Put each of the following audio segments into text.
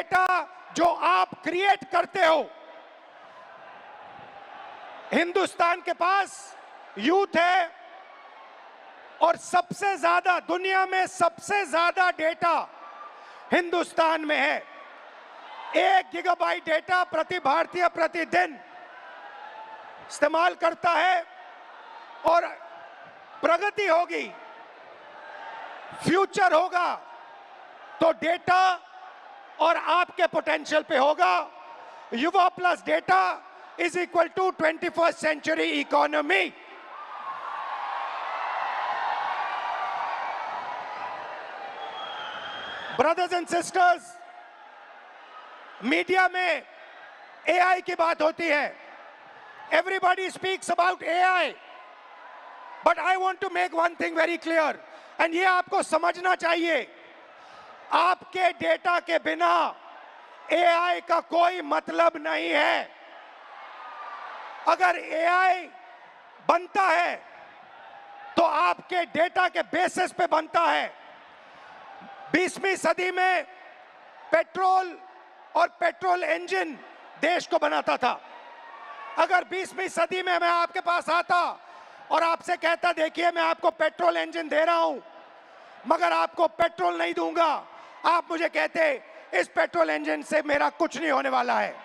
Data जो आप create करते हो, हिंदुस्तान के पास यूथ है और सबसे ज्यादा दुनिया में सबसे ज्यादा डेटा हिंदुस्तान में है। 1 गीगाबाइट डेटा प्रति भारतीय प्रतिदिन इस्तेमाल करता है और प्रगति होगी, फ्यूचर होगा तो डेटा और आपके पोटेंशियल पे होगा। युवा plus data is equal to 21st century economy. Brothers and sisters, media में एआई की बात होती है, everybody speaks about AI, but I want to make one thing very clear, and ये आपको समझना चाहिए, आपके डेटा के बिना एआई का कोई मतलब नहीं है। अगर एआई बनता है तो आपके डेटा के बेसिस पे बनता है। 20वीं सदी में पेट्रोल और पेट्रोल इंजन देश को बनाता था। अगर 20वीं सदी में मैं आपके पास आता और आपसे कहता देखिए मैं आपको पेट्रोल इंजन दे रहा हूं मगर आपको पेट्रोल नहीं दूंगा, आप मुझे कहते इस पेट्रोल इंजन से मेरा कुछ नहीं होने वाला है।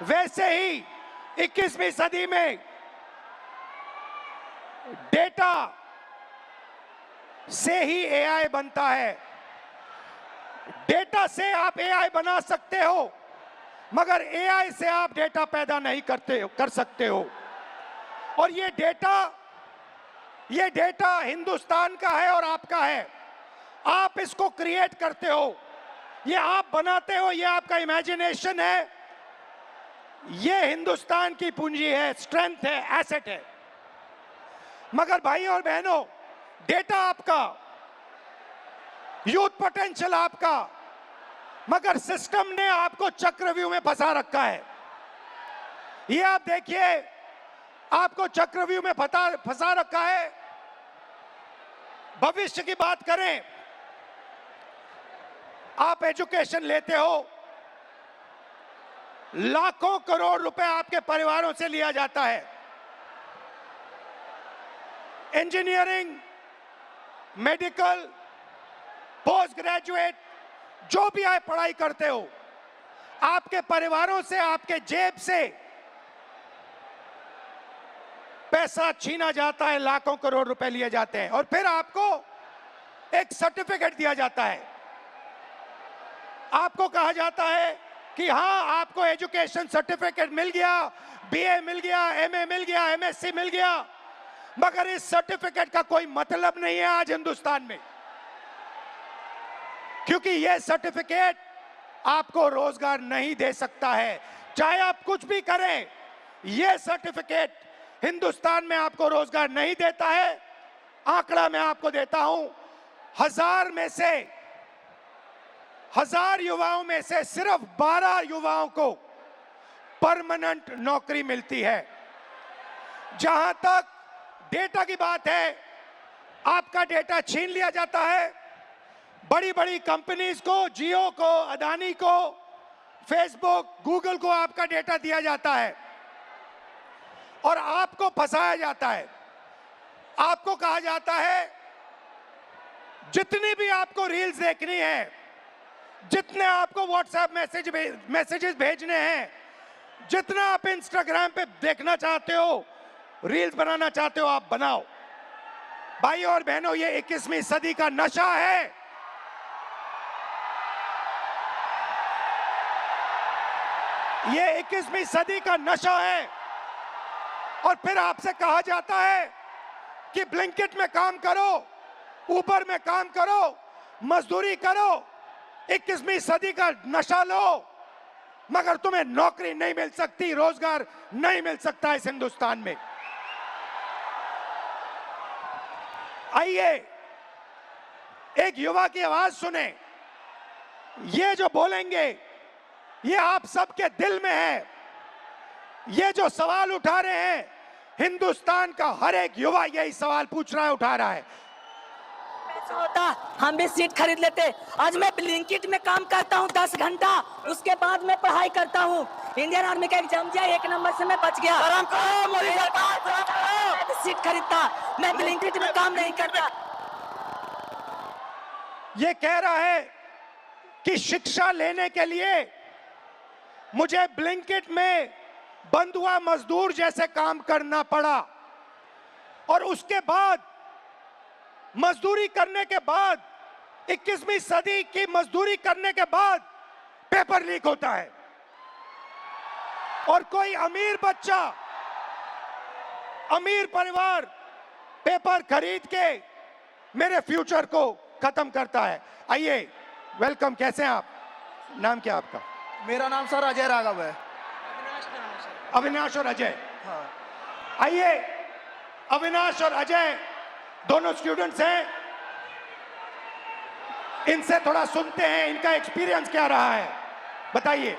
वैसे ही 21वीं सदी में डेटा से ही एआई बनता है। डेटा से आप एआई बना सकते हो मगर एआई से आप डेटा पैदा नहीं कर सकते हो। और ये डेटा हिंदुस्तान का है और आपका है। आप इसको क्रिएट करते हो, ये आप बनाते हो, ये आपका इमेजिनेशन है, ये हिंदुस्तान की पूंजी है, स्ट्रेंथ है, एसेट है। मगर भाई और बहनों, डेटा आपका, यूथ पोटेंशियल आपका, मगर सिस्टम ने आपको चक्रव्यूह में फंसा रखा है। ये आप देखिए, आपको चक्रव्यूह में फंसा रखा है। भविष्य की बात करें, आप एजुकेशन लेते हो, लाखों करोड़ रुपए आपके परिवारों से लिया जाता है। इंजीनियरिंग, मेडिकल, पोस्ट ग्रेजुएट, जो भी आप पढ़ाई करते हो, आपके परिवारों से, आपके जेब से पैसा छीना जाता है, लाखों करोड़ रुपए लिए जाते हैं और फिर आपको एक सर्टिफिकेट दिया जाता है। आपको कहा जाता है कि हाँ, आपको एजुकेशन सर्टिफिकेट मिल गया, बीए मिल गया, एमए मिल गया, एमएससी मिल गया, मगर इस सर्टिफिकेट का कोई मतलब नहीं है आज हिंदुस्तान में, क्योंकि यह सर्टिफिकेट आपको रोजगार नहीं दे सकता है। चाहे आप कुछ भी करें, यह सर्टिफिकेट हिंदुस्तान में आपको रोजगार नहीं देता है। आंकड़ा मैं आपको देता हूं, 1000 युवाओं में से सिर्फ 12 युवाओं को परमानेंट नौकरी मिलती है। जहां तक डेटा की बात है, आपका डेटा छीन लिया जाता है। बड़ी बड़ी कंपनीज को, जियो को, अदानी को, फेसबुक, गूगल को आपका डेटा दिया जाता है और आपको फंसाया जाता है। आपको कहा जाता है जितनी भी आपको रील्स देखनी है, जितने आपको व्हाट्सएप मैसेजेस भेजने हैं, जितना आप इंस्टाग्राम पे देखना चाहते हो, रील्स बनाना चाहते हो, आप बनाओ। भाई और बहनों, ये 21वीं सदी का नशा है। ये 21वीं सदी का नशा है। और फिर आपसे कहा जाता है कि ब्लिंकिट में काम करो, ऊबर में काम करो, मजदूरी करो, 21वीं सदी का नशा लो, मगर तुम्हें नौकरी नहीं मिल सकती, रोजगार नहीं मिल सकता इस हिंदुस्तान में। आइए एक युवा की आवाज सुने। ये जो बोलेंगे ये आप सबके दिल में है। ये जो सवाल उठा रहे हैं, हिंदुस्तान का हर एक युवा यही सवाल पूछ रहा है, उठा रहा है। होता हम भी सीट खरीद लेते। आज मैं ब्लिंकिट में काम करता हूँ 10 घंटा, उसके बाद मैं पढ़ाई करता हूँ। इंडियन आर्मी का एग्जाम दिया, 1 नंबर से मैं बच गया। मैं सीट खरीदता, मैं ब्लिंकिट में काम नहीं करता। ये कह रहा है कि शिक्षा लेने के लिए मुझे ब्लिंकिट में बंधुआ मजदूर जैसे काम करना पड़ा, और उसके बाद मजदूरी करने के बाद 21वीं सदी की मजदूरी करने के बाद पेपर लीक होता है, और कोई अमीर बच्चा, अमीर परिवार पेपर खरीद के मेरे फ्यूचर को खत्म करता है। आइए, वेलकम, कैसे हैं आप? नाम क्या आपका? मेरा नाम सर अजय राघव है। अविनाश और अजय। हाँ। आइए, अविनाश और अजय दोनों स्टूडेंट्स हैं, इनसे थोड़ा सुनते हैं इनका एक्सपीरियंस क्या रहा है। बताइए।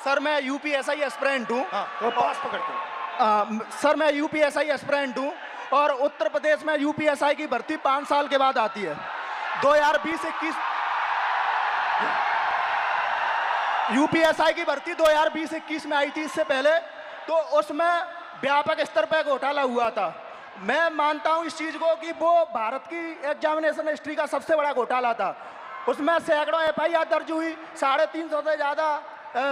सर मैं यूपीएसआई एस्पिरेंट हूँ। हाँ, तो पास पकड़ते हैं। सर मैं यूपीएसआई एस्पिरेंट हूँ और उत्तर प्रदेश में यूपीएसआई की भर्ती 5 साल के बाद आती है। 2020-21 यूपीएसआई की भर्ती 2020-21 में आई थी। इससे पहले तो उसमें व्यापक स्तर पर घोटाला हुआ था। मैं मानता हूं इस चीज को कि वो भारत की एग्जामिनेशन हिस्ट्री का सबसे बड़ा घोटाला था। उसमें सैकड़ों एफआईआर दर्ज हुई, 350 से ज्यादा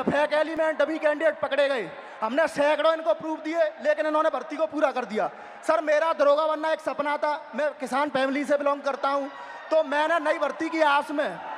फेक एलिमेंट, डमी कैंडिडेट पकड़े गए। हमने सैकड़ों इनको प्रूफ दिए, लेकिन इन्होंने भर्ती को पूरा कर दिया। सर मेरा दरोगा बनना एक सपना था। मैं किसान फैमिली से बिलोंग करता हूं, तो मैंने नई भर्ती की आस में